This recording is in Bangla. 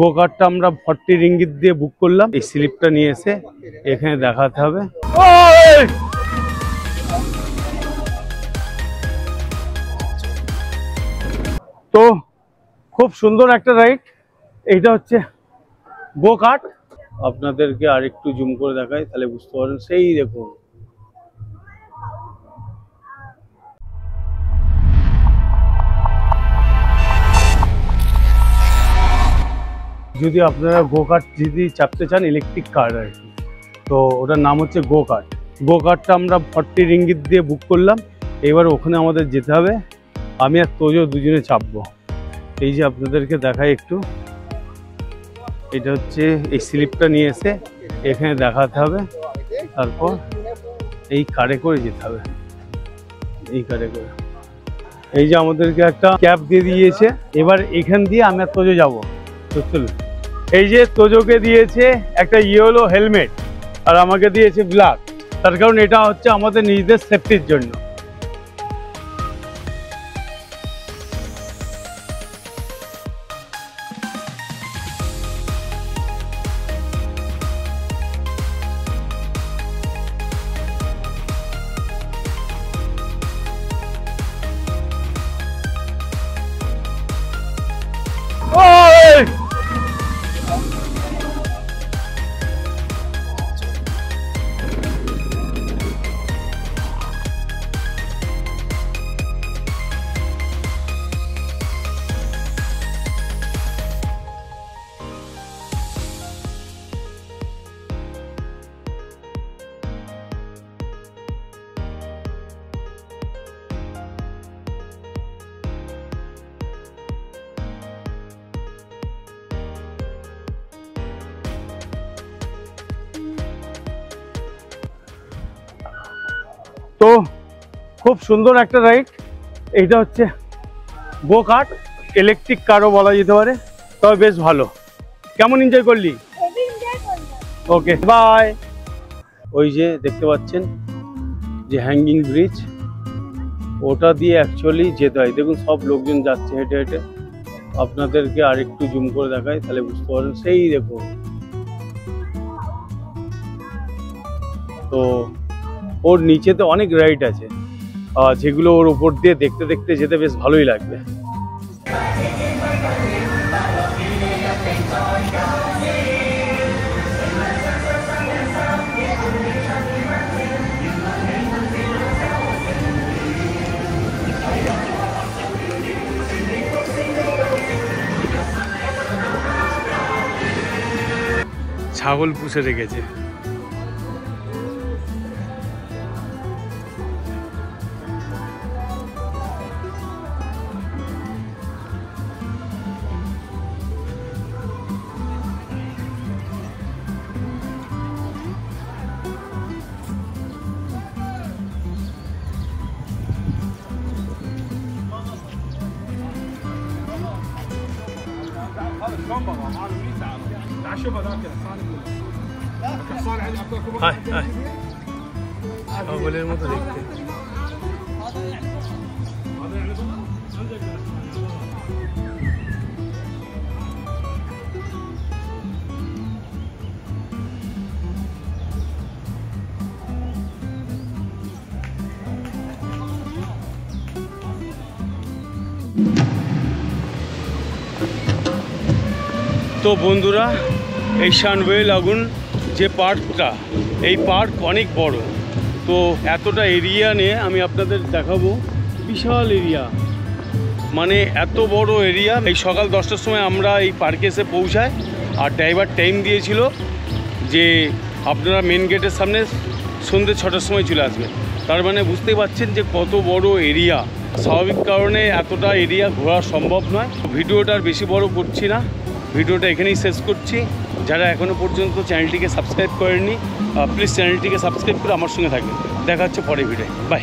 গো কার্টটা আমরা 40 রিঙ্গিত দিয়ে বুক করলাম। এই স্লিপটা নিয়ে এসে এখানে দেখাতে হবে। তো খুব সুন্দর একটা রাইড, এইটা হচ্ছে গো কার্ট। আপনাদেরকে আরেকটু জুম করে দেখাই তাহলে বুঝতে পারেন। সেই দেখুন, যদি আপনারা গো কার্ট যদি চাপতে চান, ইলেকট্রিক কার আর কি, তো ওটার নাম হচ্ছে গো কার্ট। গো কার্টটা আমরা 40 রিঙ্গিত দিয়ে বুক করলাম। এবার ওখানে আমাদের যেতে হবে, আমি আর তোজো দুজনে চাপবো। এই যে আপনাদেরকে দেখাই একটু, এটা হচ্ছে এই স্লিপটা নিয়ে এসে এখানে দেখাতে হবে, তারপর এই কারে করে যেতে হবে। এই কারে করে এই যে আমাদেরকে একটা ক্যাব দিয়ে দিয়েছে, এবার এখান দিয়ে আমি আর তোজো যাবো। তো চলুন, এই যে তোজোকে দিয়েছে একটা ইয়েলো হেলমেট আর আমাকে দিয়েছে ব্ল্যাক, তার কারণ এটা হচ্ছে আমাদের নিজেদের সেফটির জন্য। তো খুব সুন্দর একটা রাইড, এইটা হচ্ছে গো কার্ট, ইলেকট্রিক কারও বলা যেতে পারে, তবে বেশ ভালো। কেমন এনজয় করলি? ওকে, বাই। ওই যে দেখতে পাচ্ছেন যে হ্যাঙ্গিং ব্রিজ, ওটা দিয়ে অ্যাকচুয়ালি যেতে হয়। দেখুন সব লোকজন যাচ্ছে হেঁটে হেঁটে। আপনাদেরকে আরেকটু জুম করে দেখাই তাহলে বুঝতে পারেন। সেই দেখুন, তো ওর নিচেতে অনেক রাইড আছে যেগুলো ওর উপর দিয়ে দেখতে দেখতে যেতে বেশ ভালোই লাগবে। ছাগল পুষে রেখেছে। ছাগলের মতো দেখতে। তো বন্ধুরা, এই শানওয়ে লাগুন যে পার্কটা, এই পার্ক অনেক বড়। তো এতটা এরিয়া নিয়ে আমি আপনাদের দেখাবো, বিশাল এরিয়া, মানে এত বড় এরিয়া। এই সকাল 10টার সময় আমরা এই পার্কে এসে পৌঁছাই, আর ড্রাইভার টাইম দিয়েছিল যে আপনারা মেন গেটের সামনে সন্ধ্যে 6টার সময় চলে আসবেন। তার মানে বুঝতেই পারছেন যে কত বড় এরিয়া। স্বাভাবিক কারণে এতটা এরিয়া ঘোরা সম্ভব নয়। ভিডিওটা আর বেশি বড় করছি না, ভিডিওটা এখানেই শেষ করছি। যারা এখনও পর্যন্ত চ্যানেলটিকে সাবস্ক্রাইব করেননি, প্লিজ চ্যানেলটিকে সাবস্ক্রাইব করে আমার সঙ্গে থাকবেন। দেখা হচ্ছে পরের ভিডিও, বাই।